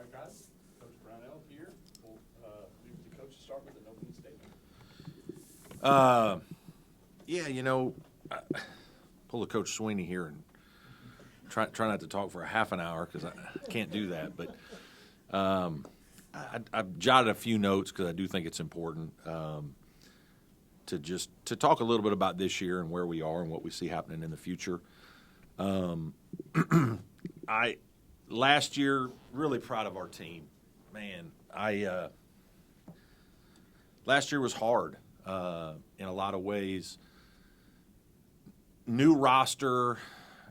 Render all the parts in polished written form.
right, guys. Coach Brownell here. We'll leave the coach to start with an opening statement. Pull a Coach Sweeney here and try not to talk for a half an hour because I can't do that. But I've jotted a few notes because I do think it's important to talk a little bit about this year and where we are and what we see happening in the future. Last year, really proud of our team. Man, last year was hard in a lot of ways. New roster.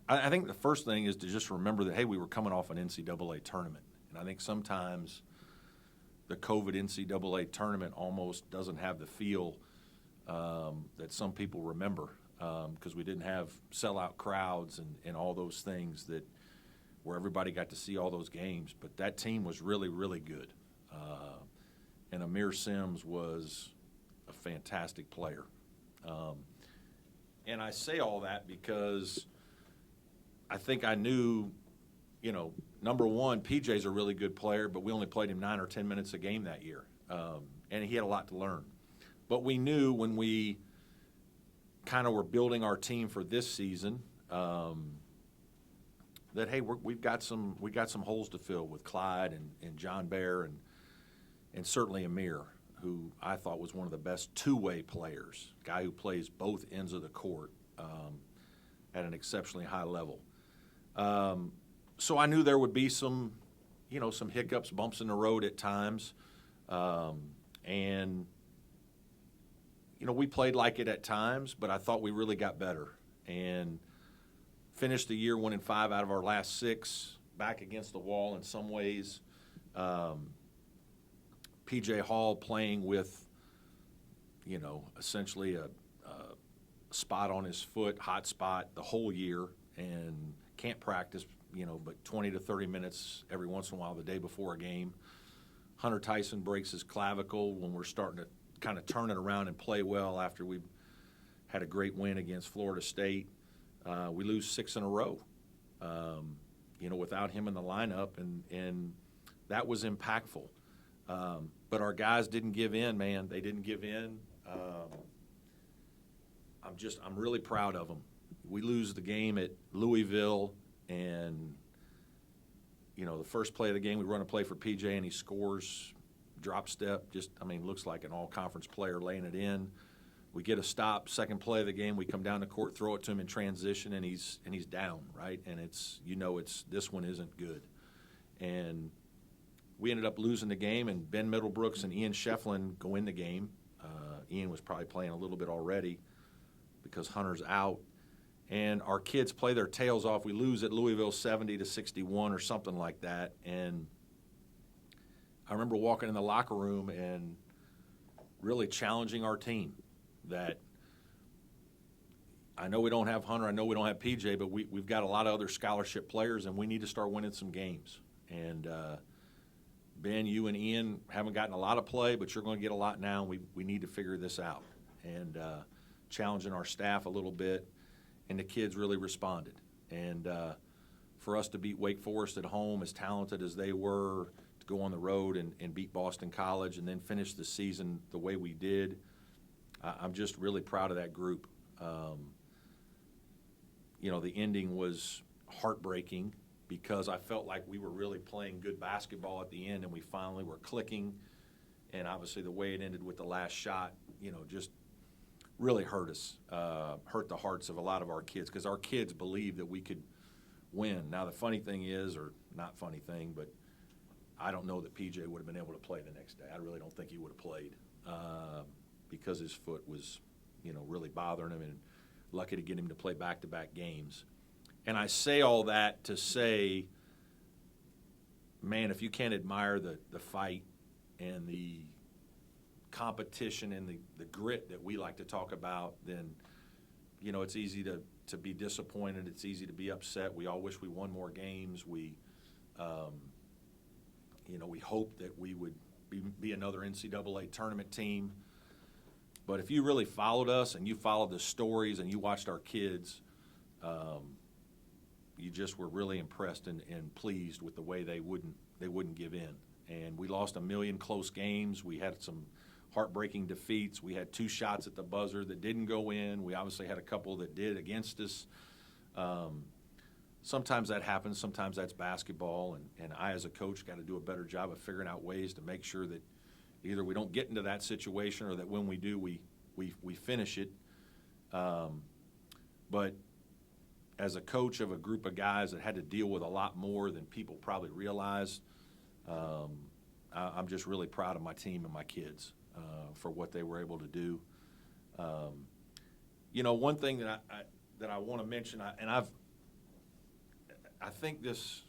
I think the first thing is to just remember that, hey, we were coming off an NCAA tournament. And I think sometimes the COVID NCAA tournament almost doesn't have the feel that some people remember because we didn't have sellout crowds and all those things where everybody got to see all those games. But that team was really, really good. And Amir Sims was a fantastic player. And I say all that because I think I knew, number one, PJ's a really good player, but we only played him 9 or 10 minutes a game that year. And he had a lot to learn. But we knew when we kind of were building our team for this season that, hey, we got some holes to fill with Clyde and John Bear and certainly Amir, who I thought was one of the best two-way players, guy who plays both ends of the court at an exceptionally high level. So I knew there would be some hiccups, bumps in the road at times. And we played like it at times, but I thought we really got better and finished the year winning 5 out of our last 6, back against the wall in some ways. P.J. Hall playing with, essentially a spot on his foot, hot spot the whole year, and can't practice, but 20 to 30 minutes every once in a while the day before a game. Hunter Tyson breaks his clavicle when we're starting to kind of turn it around and play well after we had a great win against Florida State. We lose 6 in a row, without him in the lineup, and that was impactful. But our guys didn't give in, man. They didn't give in. I'm really proud of them. We lose the game at Louisville, and the first play of the game, we run a play for PJ, and he scores, drop step. Looks like an all-conference player laying it in. We get a stop. Second play of the game, we come down the court, throw it to him in transition, and he's down, right? And it's this one isn't good. And we ended up losing the game, and Ben Middlebrooks and Ian Shefflin go in the game. Ian was probably playing a little bit already because Hunter's out. And our kids play their tails off. We lose at Louisville 70-61 or something like that. And I remember walking in the locker room and really challenging our team that I know we don't have Hunter, I know we don't have PJ, but we've got a lot of other scholarship players, and we need to start winning some games. And Ben, you and Ian haven't gotten a lot of play, but you're going to get a lot now, and we need to figure this out. And challenging our staff a little bit, and the kids really responded. And for us to beat Wake Forest at home, as talented as they were, to go on the road and beat Boston College and then finish the season the way we did, I'm just really proud of that group. The ending was heartbreaking because I felt like we were really playing good basketball at the end, and we finally were clicking. And obviously the way it ended with the last shot, just really hurt us, hurt the hearts of a lot of our kids because our kids believed that we could win. Now, the funny thing is, or not funny thing, but I don't know that PJ would have been able to play the next day. I really don't think he would have played because his foot was, really bothering him, and lucky to get him to play back-to-back games. And I say all that to say, man, if you can't admire the fight and the competition and the grit that we like to talk about, then, it's easy to be disappointed. It's easy to be upset. We all wish we won more games. We hope that we would be another NCAA tournament team. But if you really followed us and you followed the stories and you watched our kids, you just were really impressed and pleased with the way they wouldn't give in. And we lost 1 million close games. We had some heartbreaking defeats. We had 2 shots at the buzzer that didn't go in. We obviously had a couple that did against us. Sometimes that happens. Sometimes that's basketball. And I, as a coach, got to do a better job of figuring out ways to make sure that either we don't get into that situation or that when we do, we finish it. But as a coach of a group of guys that had to deal with a lot more than people probably realize, I'm just really proud of my team and my kids for what they were able to do. One thing that I want to mention, I think this.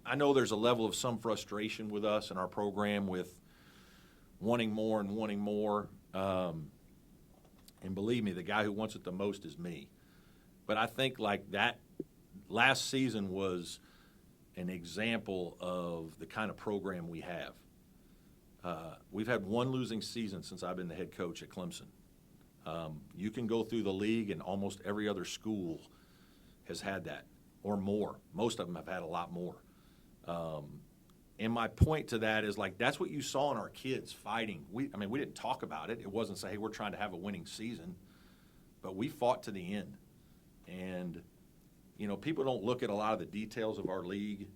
I know there's a level of some frustration with us in our program with wanting more and wanting more. And believe me, the guy who wants it the most is me. But I think like that last season was an example of the kind of program we have. We've had 1 losing season since I've been the head coach at Clemson. You can go through the league, and almost every other school has had that or more. Most of them have had a lot more. And my point to that is, like, that's what you saw in our kids fighting. We didn't talk about it. It wasn't say, hey, we're trying to have a winning season. But we fought to the end. And, people don't look at a lot of the details of our league.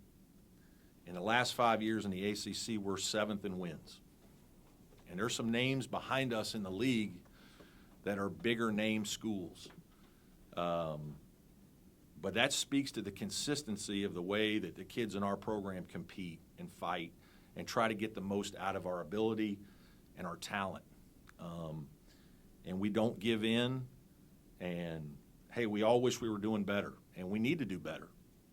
In the last 5 years in the ACC, we're 7th in wins. And there's some names behind us in the league that are bigger name schools. But that speaks to the consistency of the way that the kids in our program compete and fight and try to get the most out of our ability and our talent. And we don't give in. And, hey, we all wish we were doing better, and we need to do better.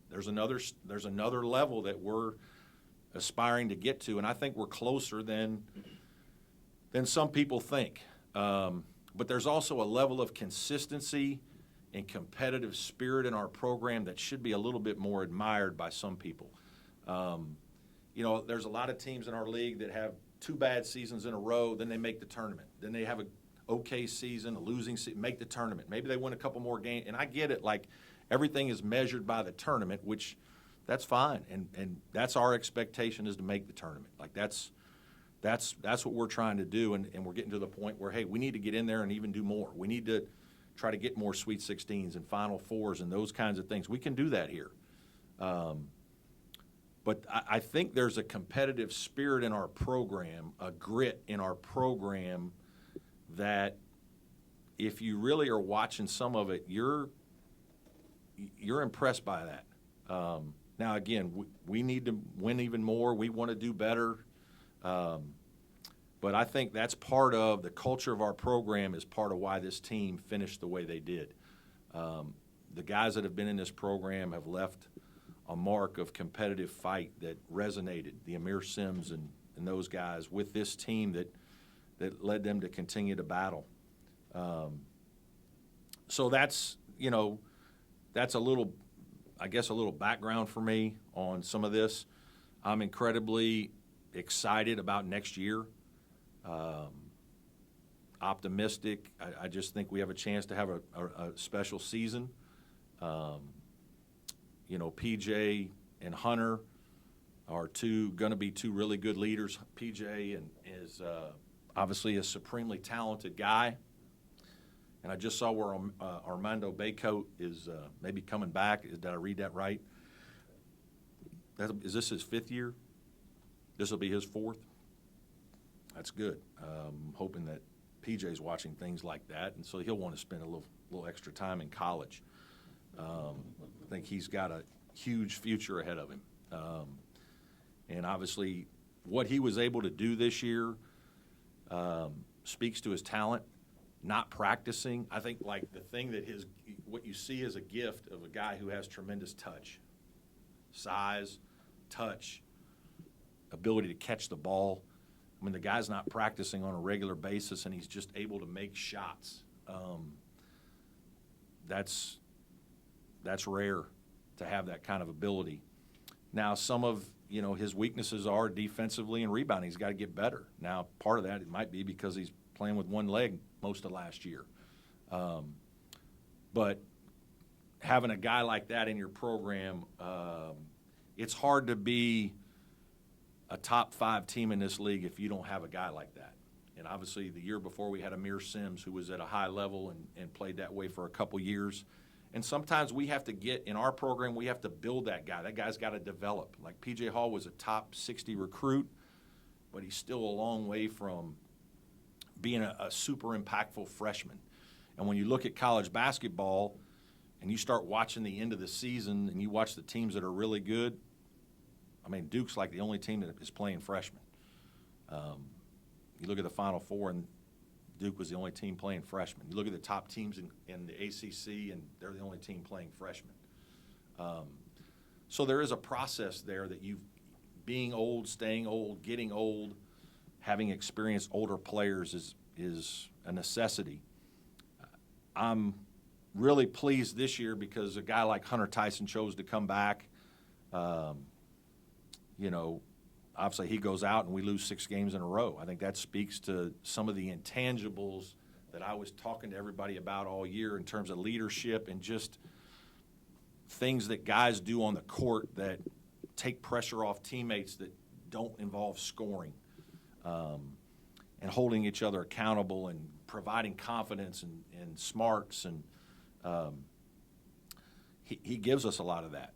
There's another level that we're aspiring to get to, and I think we're closer than some people think. But there's also a level of consistency and competitive spirit in our program that should be a little bit more admired by some people. There's a lot of teams in our league that have 2 bad seasons in a row, then they make the tournament. Then they have a okay season, a losing season, make the tournament. Maybe they win a couple more games. And I get it, like, everything is measured by the tournament, which that's fine. And that's our expectation, is to make the tournament. Like, that's what we're trying to do, and we're getting to the point where, hey, we need to get in there and even do more. We need to try to get more Sweet 16s and Final Fours and those kinds of things. We can do that here. But I think there's a competitive spirit in our program, a grit in our program, that if you really are watching some of it, you're impressed by that. Now, again, we need to win even more. We want to do better. But I think that's part of the culture of our program, is part of why this team finished the way they did. The guys that have been in this program have left a mark of competitive fight that resonated, the Amir Sims and those guys, with this team that led them to continue to battle. So that's a little background for me on some of this. I'm incredibly excited about next year. Optimistic. I just think we have a chance to have a special season. PJ and Hunter are going to be 2 really good leaders. PJ is obviously a supremely talented guy. And I just saw where Armando Baycoat is maybe coming back. Did I read that right? Is this his 5th year? This will be his 4th? That's good. Hoping that PJ's watching things like that, and so he'll want to spend a little extra time in college. I think he's got a huge future ahead of him. And obviously what he was able to do this year speaks to his talent. Not practicing, I think, like, the thing that what you see is a gift of a guy who has tremendous touch, size, touch, ability to catch the ball. I mean, the guy's not practicing on a regular basis, and he's just able to make shots. That's rare to have that kind of ability. Now, some of his weaknesses are defensively and rebounding. He's got to get better. Now, part of that, it might be because he's playing with one leg most of last year. But having a guy like that in your program it's hard to be a top 5 team in this league if you don't have a guy like that. And obviously the year before we had Amir Sims, who was at a high level and played that way for a couple years. And sometimes we have to in our program, we have to build that guy. That guy's got to develop. Like P.J. Hall was a top 60 recruit, but he's still a long way from being a super impactful freshman. And when you look at college basketball and you start watching the end of the season and you watch the teams that are really good, I mean, Duke's like the only team that is playing freshmen. You look at the Final Four, and Duke was the only team playing freshmen. You look at the top teams in the ACC, and they're the only team playing freshmen. So there is a process there that being old, staying old, getting old, having experienced older players is a necessity. I'm really pleased this year because a guy like Hunter Tyson chose to come back. Obviously he goes out and we lose 6 games in a row. I think that speaks to some of the intangibles that I was talking to everybody about all year in terms of leadership and just things that guys do on the court that take pressure off teammates that don't involve scoring, and holding each other accountable and providing confidence and smarts. And he gives us a lot of that.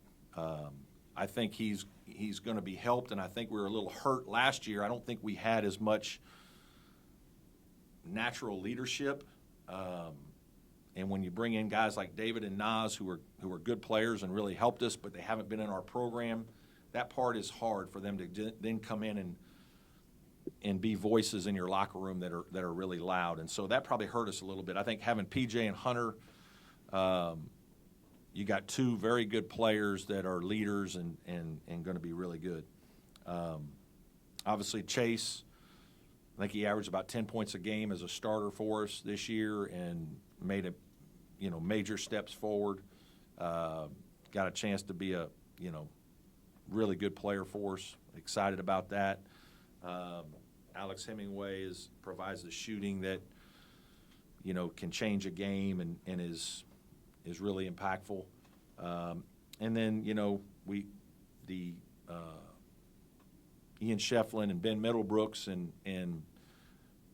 I think he's going to be helped, and I think we were a little hurt last year. I don't think we had as much natural leadership. And when you bring in guys like David and Nas, who are good players and really helped us, but they haven't been in our program, that part is hard for them to then come in and be voices in your locker room that are really loud. And so that probably hurt us a little bit. I think having PJ and Hunter, you got 2 very good players that are leaders and going to be really good. Obviously, Chase, I think he averaged about 10 points a game as a starter for us this year and made major steps forward. Got a chance to be a really good player for us. Excited about that. Alex Hemingway provides the shooting that can change a game and is really impactful. And then, Ian Shefflin and Ben Middlebrooks and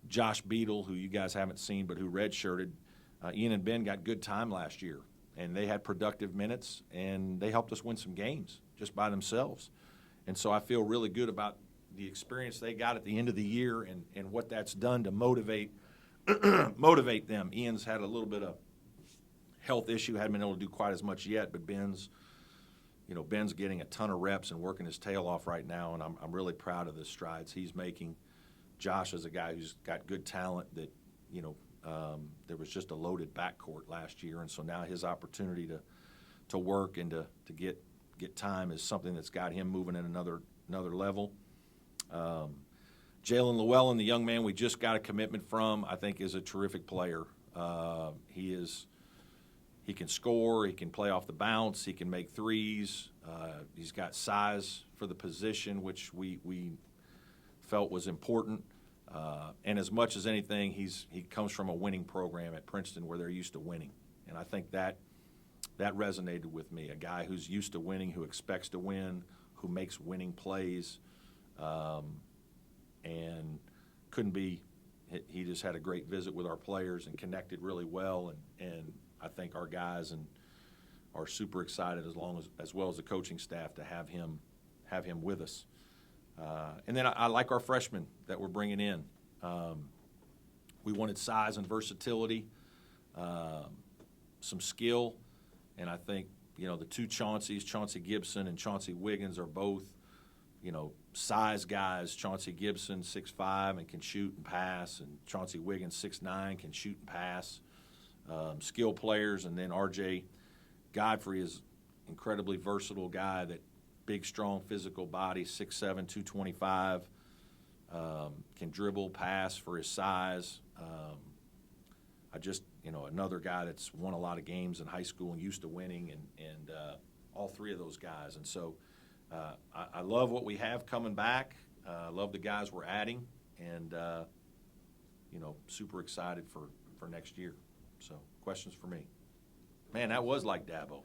Josh Beadle, who you guys haven't seen but who redshirted. Ian and Ben got good time last year, and they had productive minutes, and they helped us win some games just by themselves. And so I feel really good about the experience they got at the end of the year and what that's done to motivate them. Ian's had a little bit of health issue, hadn't been able to do quite as much yet, but Ben's getting a ton of reps and working his tail off right now, and I'm really proud of the strides he's making. Josh is a guy who's got good talent that, there was just a loaded backcourt last year, and so now his opportunity to work and to get time is something that's got him moving in another level. Jalen Llewellyn, the young man we just got a commitment from, I think is a terrific player. He can score, he can play off the bounce, he can make threes. He's got size for the position, which we felt was important. And as much as anything, he comes from a winning program at Princeton where they're used to winning. And I think that resonated with me, a guy who's used to winning, who expects to win, who makes winning plays, and couldn't be – he just had a great visit with our players and connected really well, and I think our guys are super excited as well as the coaching staff to have him with us. And then I like our freshmen that we're bringing in. We wanted size and versatility, some skill, and I think the 2 Chauncey's, Chauncey Gibson and Chauncey Wiggins, are both size guys. Chauncey Gibson 6'5" and can shoot and pass, and Chauncey Wiggins 6'9" can shoot and pass. Skill players, and then R.J. Godfrey is incredibly versatile guy, that big, strong, physical body, 6'7", 225, can dribble, pass for his size. Another guy that's won a lot of games in high school and used to winning, and all 3 of those guys. And so I love what we have coming back. I love the guys we're adding, and super excited for next year. So, questions for me? Man, that was like Dabo.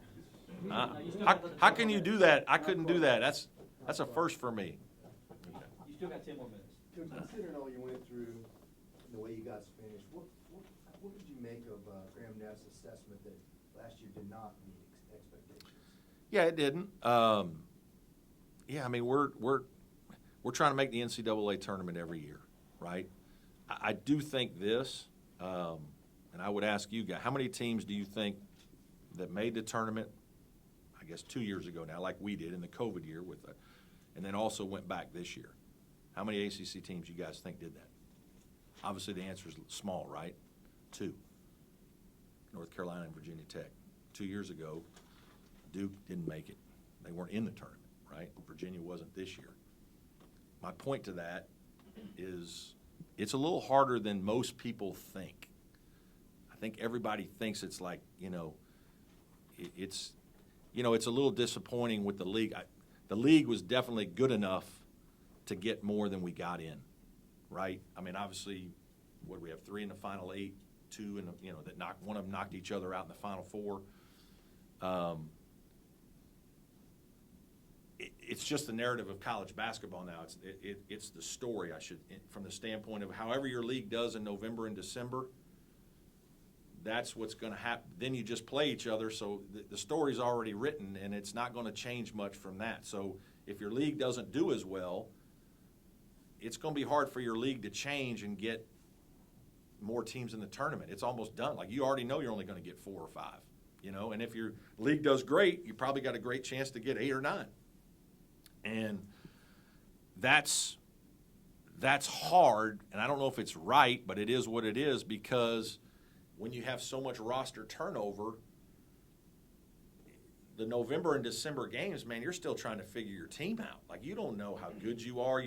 How can you do that? I couldn't do that. That's a first for me. You still got 10 more minutes. Considering all you went through, the way you guys finished, what did you make of Graham Nass's assessment that last year did not meet expectations? Yeah, it didn't. Yeah, I mean, we're trying to make the NCAA tournament every year, right? I do think this, and I would ask you guys, how many teams do you think that made the tournament, I guess 2 years ago now, like we did in the COVID year and then also went back this year? How many ACC teams you guys think did that? Obviously, the answer is small, right? 2. North Carolina and Virginia Tech. 2 years ago, Duke didn't make it. They weren't in the tournament, right? Virginia wasn't this year. My point to that is it's a little harder than most people think. I think everybody thinks it's like, it's a little disappointing with the league. The league was definitely good enough to get more than we got in, right? I mean, obviously, what do we have? 3 in the final 8, 2 in the, that one of them knocked each other out in the final 4. It's just the narrative of college basketball now. It's the story. From the standpoint of however your league does in November and December, that's what's going to happen. Then you just play each other, so the story's already written, and it's not going to change much from that. So if your league doesn't do as well, it's going to be hard for your league to change and get more teams in the tournament. It's almost done. Like, you already know you're only going to get 4 or 5, and if your league does great, you probably got a great chance to get 8 or 9. And that's hard, and I don't know if it's right, but it is what it is, because when you have so much roster turnover, the November and December games, man, you're still trying to figure your team out. Like, you don't know how good you are.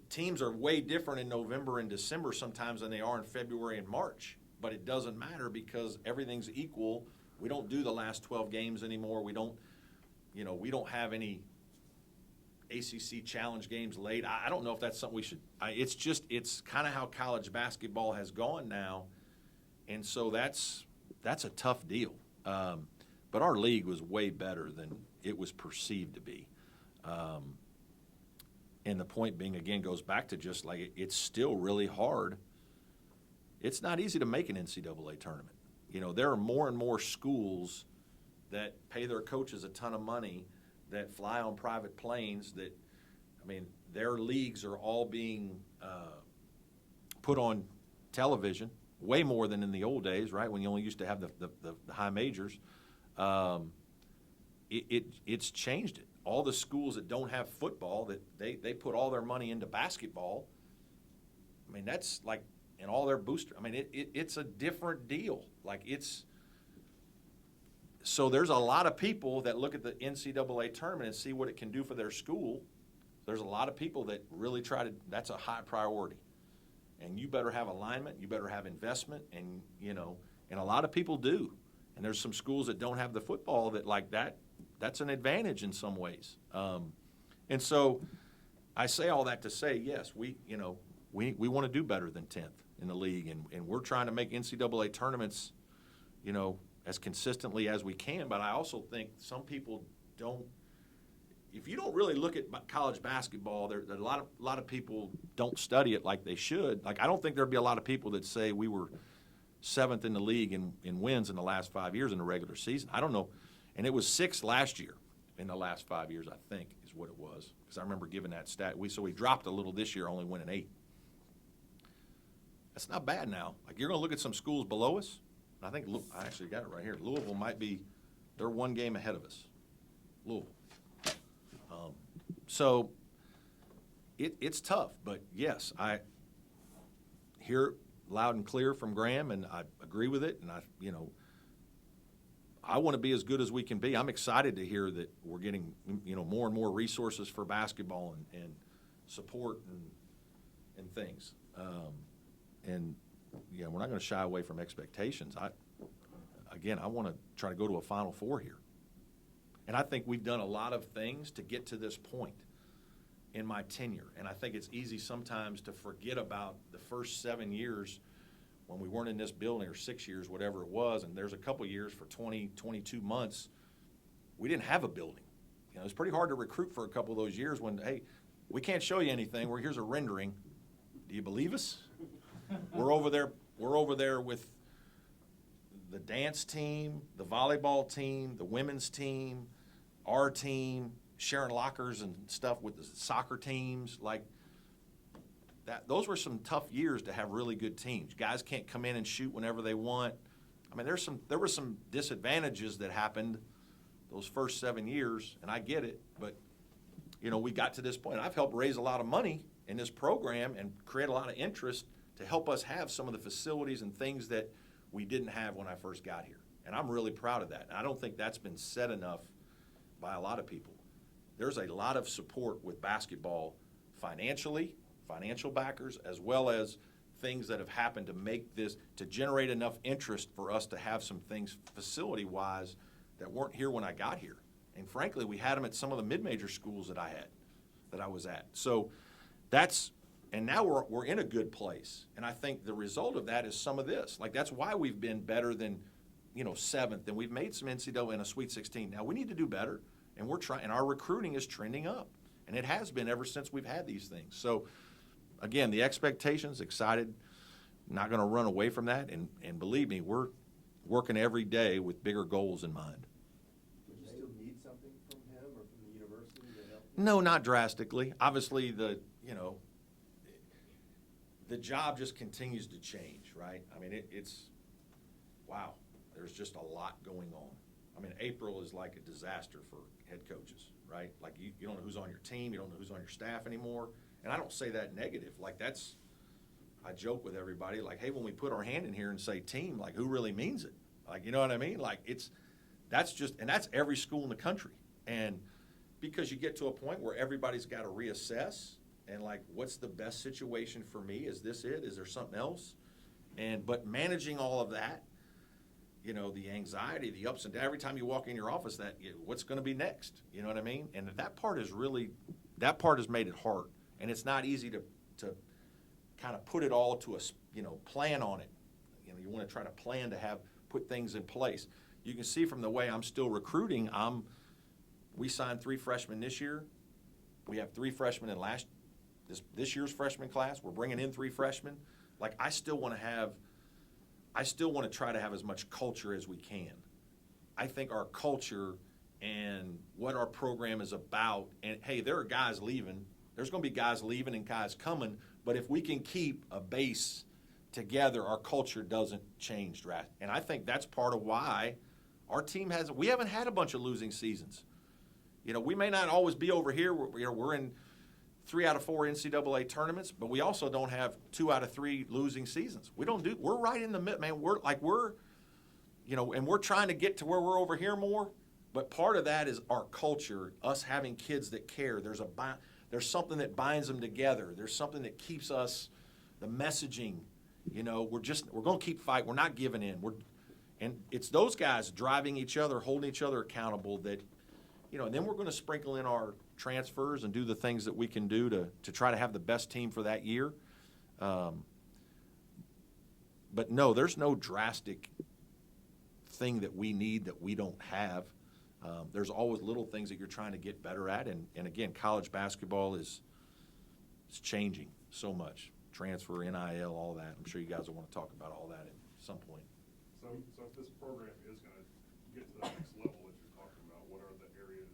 Teams are way different in November and December sometimes than they are in February and March. But it doesn't matter because everything's equal. We don't do the last 12 games anymore. We don't have any ACC challenge games late. I don't know if that's something we should. It's kind of how college basketball has gone now, and so that's a tough deal. But our league was way better than it was perceived to be. And the point being, again, goes back to just like it's still really hard. It's not easy to make an NCAA tournament. There are more and more schools that pay their coaches a ton of money, that fly on private planes, their leagues are all being put on television, way more than in the old days, right, when you only used to have the high majors. It's changed it. All the schools that don't have football, that they put all their money into basketball, that's like, and all their booster, it's a different deal. So there's a lot of people that look at the NCAA tournament and see what it can do for their school. There's a lot of people that really that's a high priority. And you better have alignment, you better have investment, and a lot of people do. And there's some schools that don't have the football that's an advantage in some ways. And so I say all that to say, yes, we want to do better than 10th in the league, and we're trying to make NCAA tournaments, as consistently as we can. But I also think some people don't. If you don't really look at college basketball, there a lot of people don't study it like they should. Like, I don't think there'd be a lot of people that say we were 7th in the league in wins in the last 5 years in the regular season. I don't know. And it was 6th last year in the last 5 years, I think, is what it was. Because I remember giving that stat. We dropped a little this year, only winning 8. That's not bad now. Like, you're going to look at some schools below us. I think I actually got it right here. Louisville they're 1 game ahead of us. Louisville. So it's tough, but yes, I hear loud and clear from Graham, and I agree with it. And I want to be as good as we can be. I'm excited to hear that we're getting more and more resources for basketball and support and things. And we're not going to shy away from expectations. I want to try to go to a Final Four here. And I think we've done a lot of things to get to this point in my tenure. And I think it's easy sometimes to forget about the first 7 years when we weren't in this building, or 6 years, whatever it was, and there's a couple years for 20, 22 months, we didn't have a building. You know, it's pretty hard to recruit for a couple of those years when, hey, we can't show you anything. Here's a rendering. Do you believe us? We're over there with the dance team, the volleyball team, the women's team, our team, sharing lockers and stuff with the soccer teams. Like that, those were some tough years to have really good teams. Guys can't come in and shoot whenever they want. I mean, there were some disadvantages that happened those first 7 years, and I get it, but you know, we got to this point. I've helped raise a lot of money in this program and create a lot of interest to help us have some of the facilities and things that we didn't have when I first got here. And I'm really proud of that. And I don't think that's been said enough by a lot of people. There's a lot of support with basketball financially, financial backers, as well as things that have happened to make this, to generate enough interest for us to have some things facility-wise that weren't here when I got here. And frankly, we had them at some of the mid-major schools that I was at. So and now we're in a good place. And I think the result of that is some of this. Like, that's why we've been better than, you know, 7th, and we've made some NCAA and a Sweet 16. Now, we need to do better, and we're trying, and our recruiting is trending up. And it has been ever since we've had these things. So, again, the expectations, excited, not going to run away from that. And believe me, we're working every day with bigger goals in mind. Would you still need something from him or from the university to help? No, not drastically. Obviously, the job just continues to change, right? I mean, it's wow. There's just a lot going on. I mean, April is like a disaster for head coaches, right? Like, you don't know who's on your team, you don't know who's on your staff anymore. And I don't say that negative. Like, I joke with everybody, like, hey, when we put our hand in here and say team, like, who really means it? Like, you know what I mean? Like, that's every school in the country. And because you get to a point where everybody's got to reassess and, like, what's the best situation for me? Is this it? Is there something else? But managing all of that, you know, the anxiety, the ups and downs, every time you walk in your office, what's going to be next? You know what I mean? And that part has made it hard. And it's not easy to kind of put it all to plan on it. You know, you want to try to plan to put things in place. You can see from the way I'm still recruiting, we signed 3 freshmen this year. We have 3 freshmen in this year's freshman class. We're bringing in 3 freshmen. Like, I still want to try to have as much culture as we can. I think our culture and what our program is about, and hey, there are guys leaving. There's going to be guys leaving and guys coming, but if we can keep a base together, our culture doesn't change drastically. And I think that's part of why our team we haven't had a bunch of losing seasons. You know, we may not always be over here. We're in 3 out of 4 NCAA tournaments, but we also don't have 2 out of 3 losing seasons. We're right in the middle, man. And we're trying to get to where we're over here more, but part of that is our culture, us having kids that care. There's something that binds them together. There's something that keeps us, the messaging, you know, we're going to keep fighting. We're not giving in. And it's those guys driving each other, holding each other accountable that, you know, and then we're going to sprinkle in our transfers and do the things that we can do to try to have the best team for that year. But no, there's no drastic thing that we need that we don't have. There's always little things that you're trying to get better at. And again, college basketball is changing so much. Transfer, NIL, all that. I'm sure you guys will want to talk about all that at some point. So if this program is going to get to that next level that you're talking about, what are the areas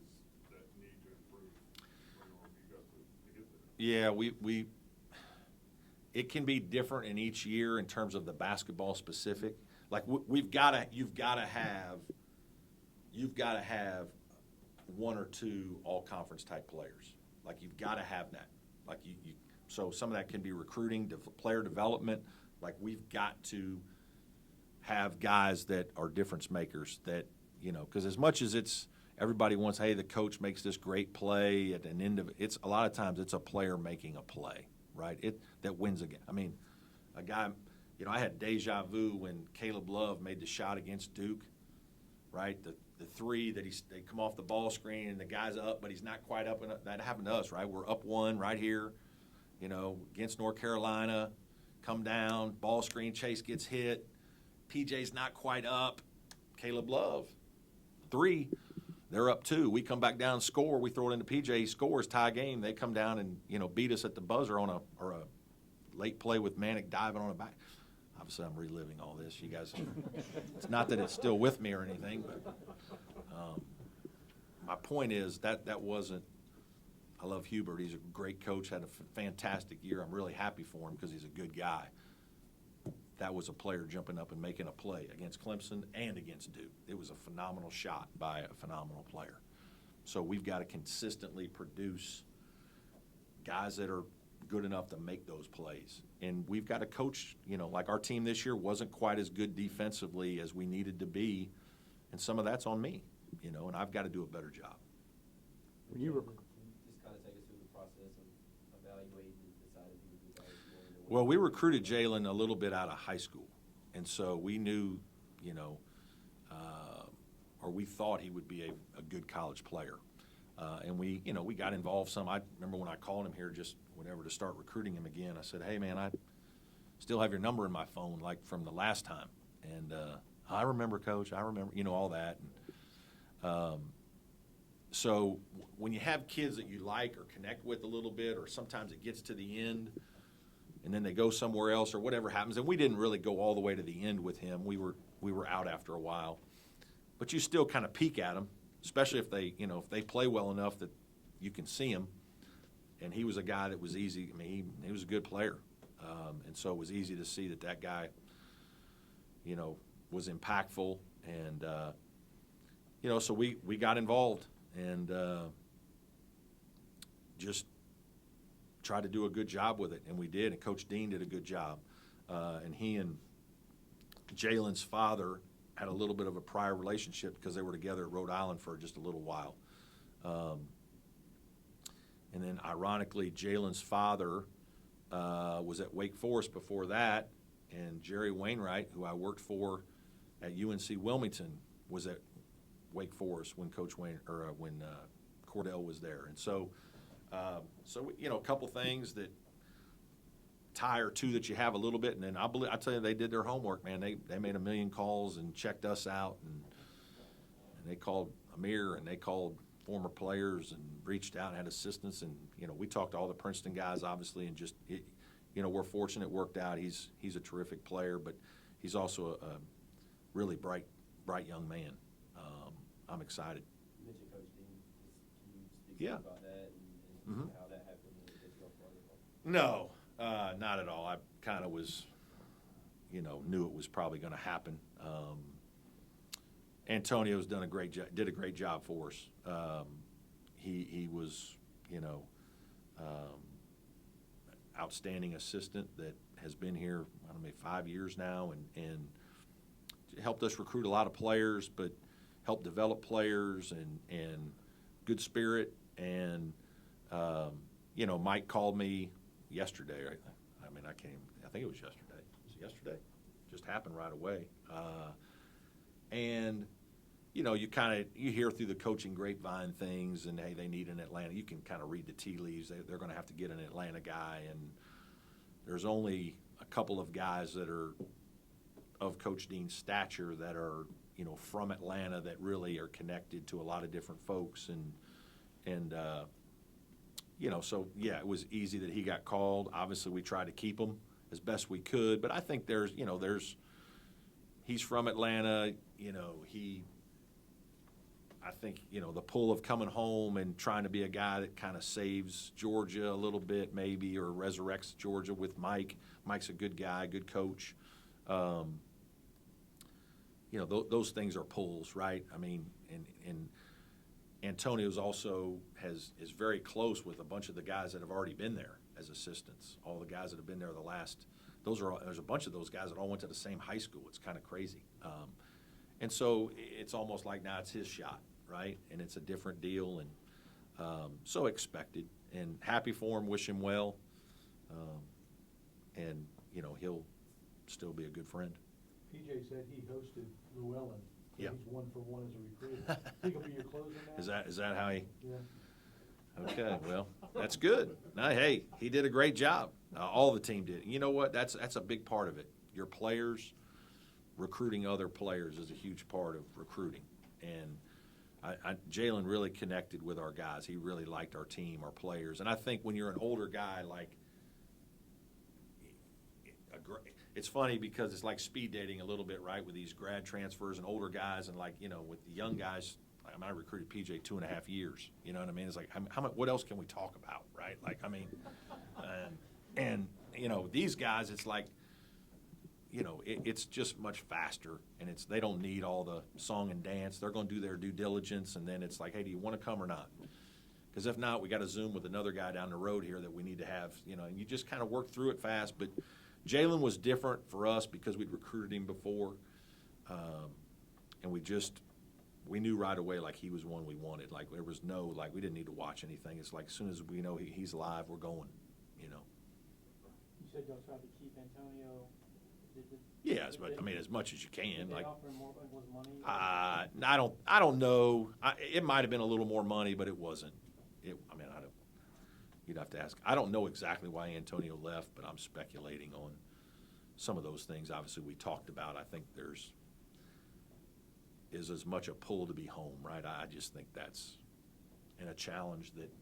that need to improve for you guys to get there? Yeah, it can be different in each year in terms of the basketball specific. Like, you've got to have 1 or 2 all-conference type players. Like, you've got to have that. Like, so some of that can be recruiting, player development. Like, we've got to have guys that are difference makers that, you know, because as much as everybody wants, hey, the coach makes this great play at an end of it, a lot of times it's a player making a play, right? That wins a game. I mean, a guy, you know, I had deja vu when Caleb Love made the shot against Duke, right? The 3 that they come off the ball screen and the guy's up, but he's not quite up. That happened to us, right? We're up 1 right here, you know, against North Carolina. come down, ball screen, Chase gets hit, PJ's not quite up, Caleb Love, 3, they're up 2. We come back down, score, we throw it into PJ, he scores, tie game. They come down and, beat us at the buzzer on a late play with Manick diving on a back. Obviously, I'm reliving all this. You guys, it's not that it's still with me or anything, but my point is that wasn't. I love Hubert. He's a great coach, had a fantastic year. I'm really happy for him because he's a good guy. That was a player jumping up and making a play against Clemson and against Duke. It was a phenomenal shot by a phenomenal player. So we've got to consistently produce guys that are good enough to make those plays. And we've got to coach, like our team this year wasn't quite as good defensively as we needed to be, and some of that's on me, and I've got to do a better job. When you were, Just kind of take us through the process of evaluating and deciding who you guys wanted to. Well, we recruited Jalen a little bit out of high school, and so we knew, or we thought he would be a good college player. And we got involved some. I remember when I called him here just whenever to start recruiting him again, I said, hey, man, I still have your number in my phone, like from the last time. And I remember, Coach, I remember, all that. And, so when you have kids that you like or connect with a little bit, or sometimes it gets to the end and then they go somewhere else or whatever happens, and we didn't really go all the way to the end with him. We were out after a while. But you still kind of peek at them, especially if they, if they play well enough that you can see them. And he was a guy that was easy. I mean, he was a good player. And so it was easy to see that guy, was impactful. And, so we got involved and just tried to do a good job with it. And we did. And Coach Dean did a good job. And he and Jalen's father had a little bit of a prior relationship because they were together at Rhode Island for just a little while. And then, ironically, Jalen's father was at Wake Forest before that, and Jerry Wainwright, who I worked for at UNC Wilmington, was at Wake Forest when when Cordell was there. And so, a couple things that tie or two that you have a little bit, and then I tell you, they did their homework, man. They made a million calls and checked us out, and they called Amir and they called former players and reached out and had assistance, and we talked to all the Princeton guys, obviously, and just we're fortunate it worked out. He's a terrific player, but he's also a really bright young man. I'm excited. You mentioned Coach Dean. Can you speak Yeah. about that and Mhm. how that happened and get you off volleyball? No, not at all. I kind of was, knew it was probably going to happen. Antonio's did a great job for us. He was, outstanding assistant that has been here, 5 years now, and helped us recruit a lot of players, but helped develop players and good spirit. And, Mike called me yesterday, right? I think it was yesterday. Was it yesterday? Just happened right away. And, you hear through the coaching grapevine things, and hey, they need an Atlanta. You can kind of read the tea leaves. They're going to have to get an Atlanta guy, and there's only a couple of guys that are of Coach Dean's stature that are, from Atlanta that really are connected to a lot of different folks, and so yeah, it was easy that he got called. Obviously, we tried to keep him as best we could, but I think he's from Atlanta. I think, the pull of coming home and trying to be a guy that kind of saves Georgia a little bit maybe, or resurrects Georgia with Mike. Mike's a good guy, good coach. Those things are pulls, right? And Antonio's also is very close with a bunch of the guys that have already been there as assistants. All the guys that have been there there's a bunch of those guys that all went to the same high school. It's kind of crazy. And so it's almost like now it's his shot, right? And it's a different deal, and so expected. And happy for him, wish him well. And, he'll still be a good friend. PJ said he hosted Llewellyn. Yeah. He's 1 for 1 as a recruiter. Think he'll be your closer now? Is that how he? Yeah. Okay. Okay, well, that's good. Now, hey, he did a great job. All the team did. You know what? That's a big part of it. Your players, recruiting other players is a huge part of recruiting. And Jalen really connected with our guys. He really liked our team, our players. And I think when you're an older guy, like, it's funny because it's like speed dating a little bit, right, with these grad transfers and older guys, and like, you know, with the young guys. I mean, I recruited PJ 2.5 years. You know what I mean? It's like, how much? What else can we talk about, right? Like, I mean, and you know, these guys, it's like, you know, it's just much faster, and they don't need all the song and dance. They're going to do their due diligence, and then it's like, hey, do you want to come or not? Because if not, we got to Zoom with another guy down the road here that we need to have, you know, and you just kind of work through it fast. But Jalen was different for us because we'd recruited him before, and we knew right away, like, he was one we wanted. Like, there was no, like, we didn't need to watch anything. It's like, as soon as we know he's alive, we're going, you know. You said y'all tried to keep Antonio. Yeah, as much as you can. Did they Like, offer him more, was money? I don't know. It might have been a little more money, but it wasn't. You'd have to ask. I don't know exactly why Antonio left, but I'm speculating on some of those things. Obviously, we talked about. I think there's as much a pull to be home, right? I just think that's a challenge that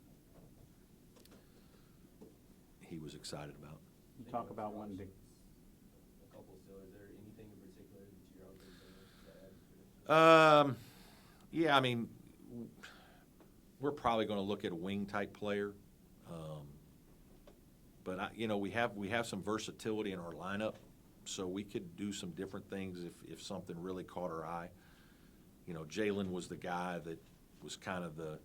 he was excited about. You talk about wanting to. A couple still. Is there anything in particular that you're hoping to add? Yeah, I mean, we're probably going to look at a wing type player, but you know, we have some versatility in our lineup, so we could do some different things if something really caught our eye. You know, Jalen was the guy that was kind of the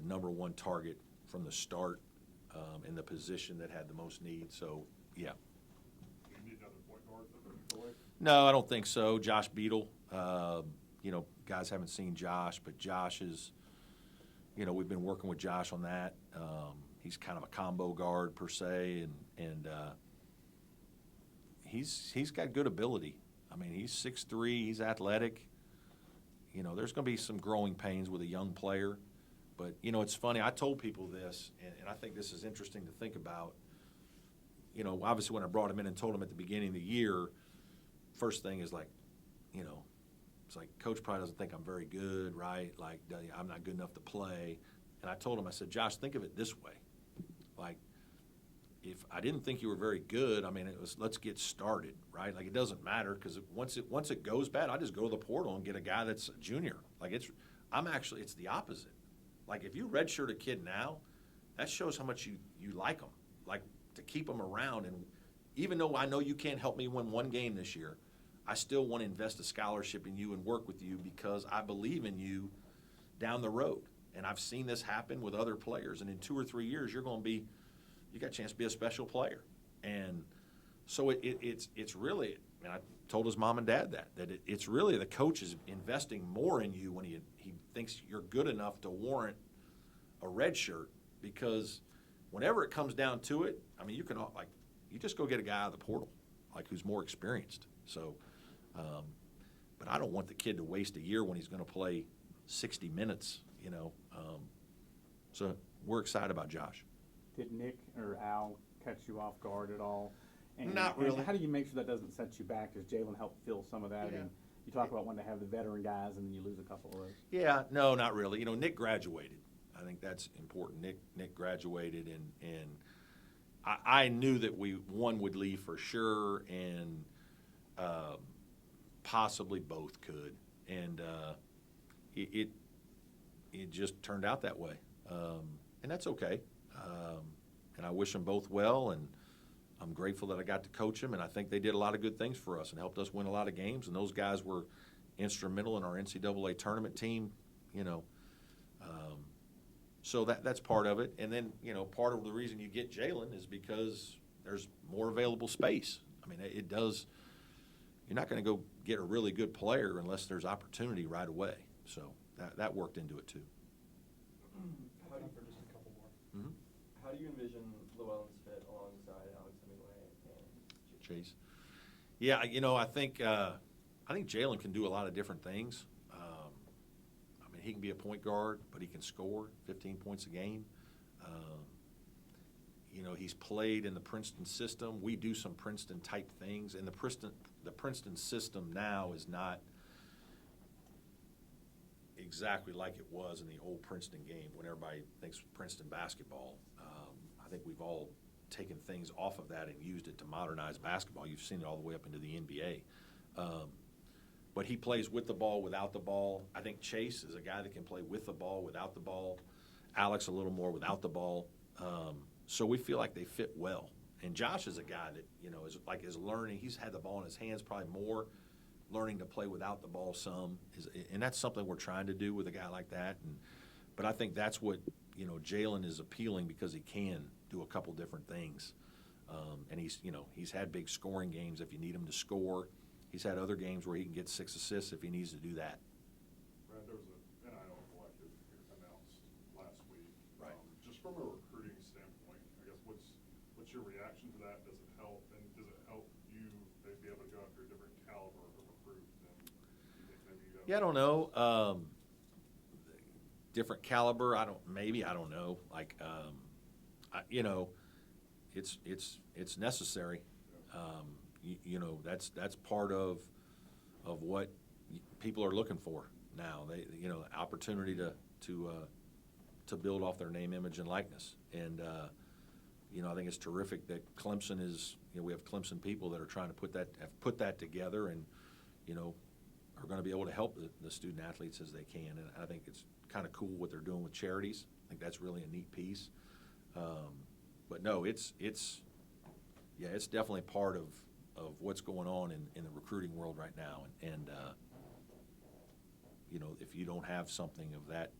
number one target from the start, in the position that had the most need. So, yeah. You need another point guard for the No, I don't think so. Josh Beadle, you know, guys haven't seen Josh, but Josh is, you know, we've been working with Josh on that. He's kind of a combo guard per se, and he's got good ability. I mean, he's 6'3", he's athletic. You know, there's going to be some growing pains with a young player. But, you know, it's funny. I told people this, and I think this is interesting to think about. You know, obviously when I brought him in and told him at the beginning of the year, first thing is like, you know, it's like, Coach probably doesn't think I'm very good, right? Like, I'm not good enough to play. And I told him, I said, Josh, think of it this way. Like, if I didn't think you were very good, I mean, it was, let's get started, right? Like, it doesn't matter, because once it goes bad, I just go to the portal and get a guy that's a junior. Like, it's the opposite. Like, if you redshirt a kid now, that shows how much you like them. Like, to keep them around. And even though I know you can't help me win one game this year, I still want to invest a scholarship in you and work with you because I believe in you down the road. And I've seen this happen with other players. And in 2 or 3 years, you got a chance to be a special player. And so it's really, and I told his mom and dad that it's really the coach is investing more in you when he thinks you're good enough to warrant a red shirt, because whenever it comes down to it, I mean, you just go get a guy out of the portal, like, who's more experienced. So, but I don't want the kid to waste a year when he's going to play 60 minutes, you know. So we're excited about Josh. Did Nick or Al catch you off guard at all? And, Not really. And how do you make sure that doesn't set you back? Does Jalen help fill some of that? Yeah. And you talk about wanting to have the veteran guys, and then you lose a couple of those. Yeah, no, not really. You know, Nick graduated. I think that's important. Nick graduated, and I knew that one would leave for sure, and possibly both could. And it just turned out that way, and that's okay. And I wish them both well, and I'm grateful that I got to coach them, and I think they did a lot of good things for us and helped us win a lot of games. And those guys were instrumental in our NCAA tournament team, you know. So that's part of it. And then, you know, part of the reason you get Jalen is because there's more available space. I mean, it does. You're not going to go get a really good player unless there's opportunity right away. So that worked into it too. How do you, for just a couple more? Mm-hmm. How do you envision Llewellyn's fit alongside Alex Hemingway and Chase. Yeah, you know, I think Jalen can do a lot of different things. I mean, he can be a point guard, but he can score 15 points a game. You know, he's played in the Princeton system. We do some Princeton type things, and the Princeton system now is not exactly like it was in the old Princeton game when everybody thinks Princeton basketball. I think we've all taken things off of that and used it to modernize basketball. You've seen it all the way up into the NBA. But he plays with the ball, without the ball. I think Chase is a guy that can play with the ball, without the ball. Alex a little more without the ball. So we feel like they fit well. And Josh is a guy that, you know, is learning. He's had the ball in his hands probably more, learning to play without the ball some. And that's something we're trying to do with a guy like that. But I think that's what, you know, Jalen is appealing, because he can do a couple different things. And he's had big scoring games if you need him to score. He's had other games where he can get 6 assists if he needs to do that. Brad, there was an NIL collective announced last week. Right. Just from a recruiting standpoint, I guess what's your reaction to that? Does it help? And does it help you maybe be able to go after a different caliber of recruit than you think maybe you have? Yeah, I don't know. Different caliber. I don't know. Like, you know, it's necessary. You know, that's part of what people are looking for now. They, you know, opportunity to build off their name, image, and likeness. And you know, I think it's terrific that Clemson is. You know, we have Clemson people that are trying to have put that together, and you know, are going to be able to help the student athletes as they can. And I think it's kind of cool what they're doing with charities. I think that's really a neat piece. But no, it's definitely part of what's going on in the recruiting world right now. And you know, if you don't have something of that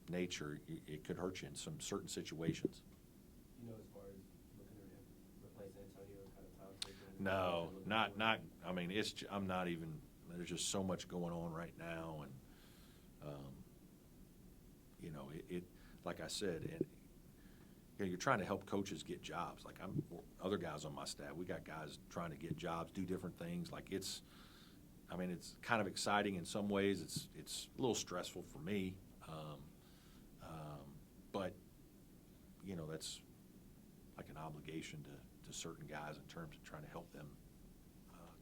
nature, it could hurt you in some certain situations. You know, as far as looking to replace Antonio kind of time taken? No, not. I mean, I'm not even. There's just so much going on right now, and you know, it like I said, and you know, you're trying to help coaches get jobs. Like other guys on my staff, we got guys trying to get jobs, do different things. Like it's kind of exciting in some ways. It's a little stressful for me, but you know, that's like an obligation to certain guys in terms of trying to help them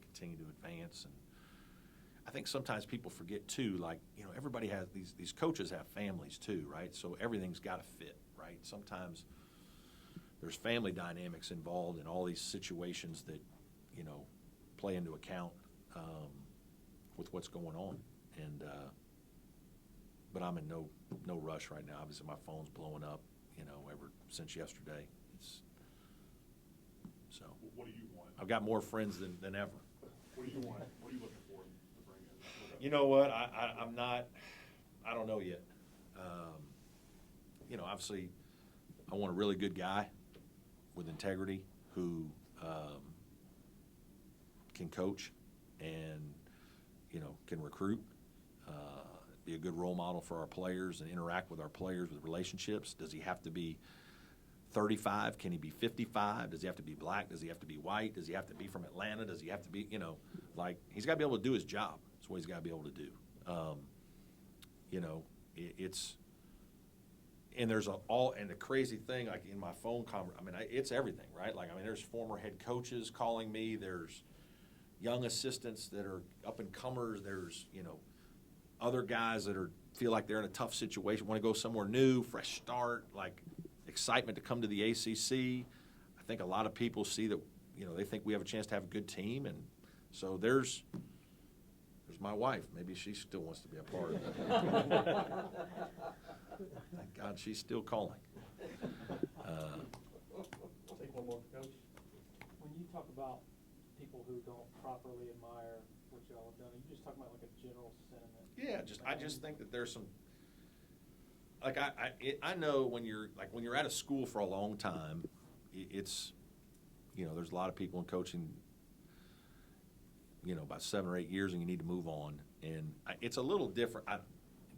continue to advance. And I think sometimes people forget too, like, you know, everybody has these coaches have families too, right? So everything's got to fit, right? Sometimes there's family dynamics involved in all these situations that, you know, play into account with what's going on. And but I'm in no rush right now. Obviously, my phone's blowing up, you know, ever since yesterday. So What do you want? I've got more friends than ever. What do you want? What are you looking for to bring in? You know what? I'm not. I don't know yet. You know, obviously, I want a really good guy with integrity who can coach and, you know, can recruit, be a good role model for our players and interact with our players with relationships. Does he have to be 35? Can he be 55? Does he have to be black? Does he have to be white? Does he have to be from Atlanta? Does he have to be, you know, like, he's got to be able to do his job. That's what he's got to be able to do. You know, and there's and the crazy thing, like in my phone conversation, I mean, it's everything, right? Like, I mean, there's former head coaches calling me. There's young assistants that are up and comers. There's, you know, other guys that feel like they're in a tough situation, want to go somewhere new, fresh start, like excitement to come to the ACC. I think a lot of people see that, you know, they think we have a chance to have a good team, and so there's my wife. Maybe she still wants to be a part of it. Thank God she's still calling. Take one more, Coach. When you talk about people who don't properly admire what y'all have done, are you just talking about like a general sentiment? Yeah, I just think that there's some, like, I know when you're at a school for a long time, it's, you know, there's a lot of people in coaching, you know, about 7 or 8 years, and you need to move on. And it's a little different. It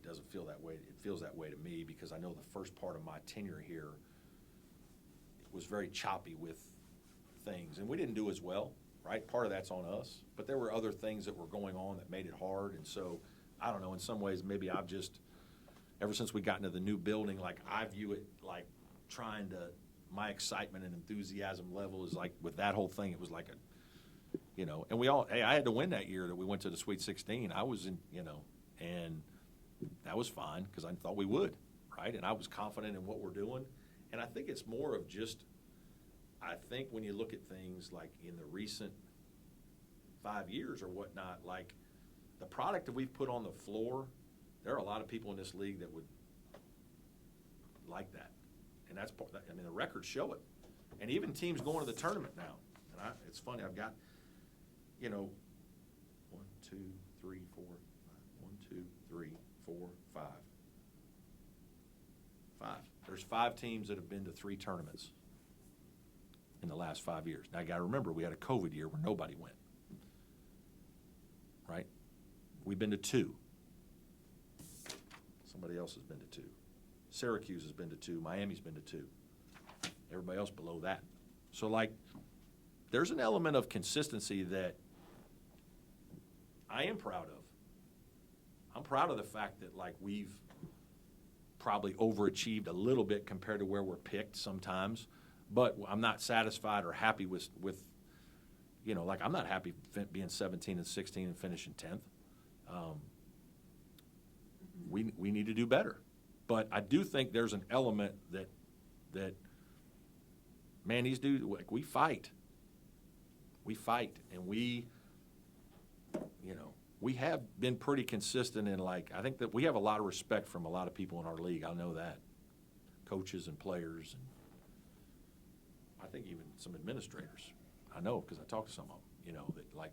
doesn't feel that way. It feels that way to me because I know the first part of my tenure here was very choppy with things, and we didn't do as well, right? Part of that's on us, but there were other things that were going on that made it hard. And so, I don't know, in some ways, maybe I've just ever since we got into the new building, like, I view it like trying to, my excitement and enthusiasm level is like, with that whole thing, it was like a, you know, and we all, hey, I had to win that year that we went to the Sweet 16. I was in, you know, and that was fine because I thought we would, right? And I was confident in what we're doing. And I think it's more of just, I think when you look at things like in the recent 5 years or whatnot, like the product that we've put on the floor, there are a lot of people in this league that would like that. And that's, I mean, the records show it. And even teams going to the tournament now. And it's funny, I've got, you know, 1, 2, 3, 4, 1, 2, 3, 4, 5. 5. There's 5 teams that have been to 3 tournaments in the last 5 years. Now, you got to remember, we had a COVID year where nobody went. Right? We've been to 2. Somebody else has been to 2. Syracuse has been to 2. Miami's been to 2. Everybody else below that. So, like, there's an element of consistency that I am proud of. I'm proud of the fact that, like, we've probably overachieved a little bit compared to where we're picked sometimes. But I'm not satisfied or happy with you know, like, I'm not happy being 17 and 16 and finishing 10th. We need to do better. But I do think there's an element that man, these dudes, like, we fight. We fight, and we, you know, we have been pretty consistent in, like, I think that we have a lot of respect from a lot of people in our league. I know that. Coaches and players, and I think even some administrators. I know because I talk to some of them, you know, that, like,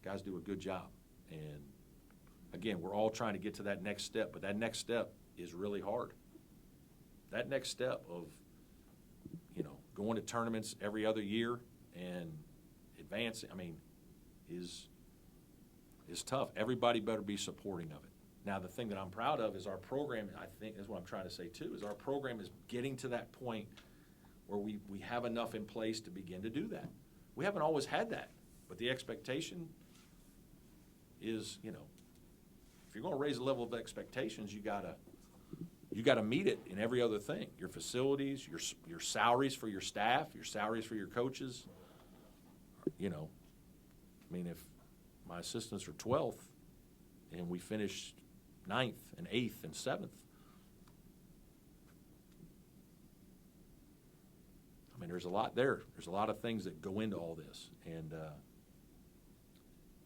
guys do a good job. And, again, we're all trying to get to that next step, but that next step is really hard. That next step of, you know, going to tournaments every other year and advancing, I mean, is tough. Everybody better be supporting of it. Now, the thing that I'm proud of is our program, I think is what I'm trying to say too, is our program is getting to that point where we have enough in place to begin to do that. We haven't always had that, but the expectation is, you know, if you're going to raise the level of expectations, you gotta meet it in every other thing. Your facilities, your salaries for your staff, your salaries for your coaches. You know, I mean, if my assistants are 12th and we finish 9th and 8th and 7th, I mean, there's a lot there. There's a lot of things that go into all this. And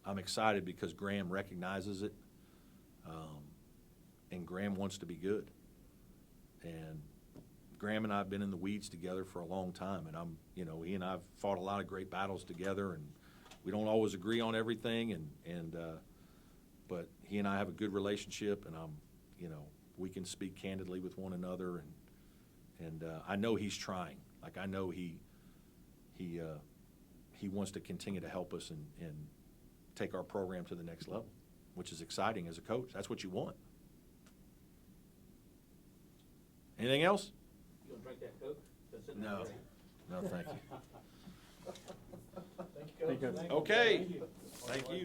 I'm excited because Graham recognizes it. And Graham wants to be good. And Graham and I have been in the weeds together for a long time. And you know, he and I have fought a lot of great battles together. And we don't always agree on everything. But he and I have a good relationship. And you know, we can speak candidly with one another. And I know he's trying. Like, I know he wants to continue to help us and take our program to the next level, which is exciting as a coach. That's what you want. Anything else? You gonna drink that Coke? That's sitting No. there. No, thank you. Thank you, Coach. Thank you. Thank you. Okay. Thank you. Thank you.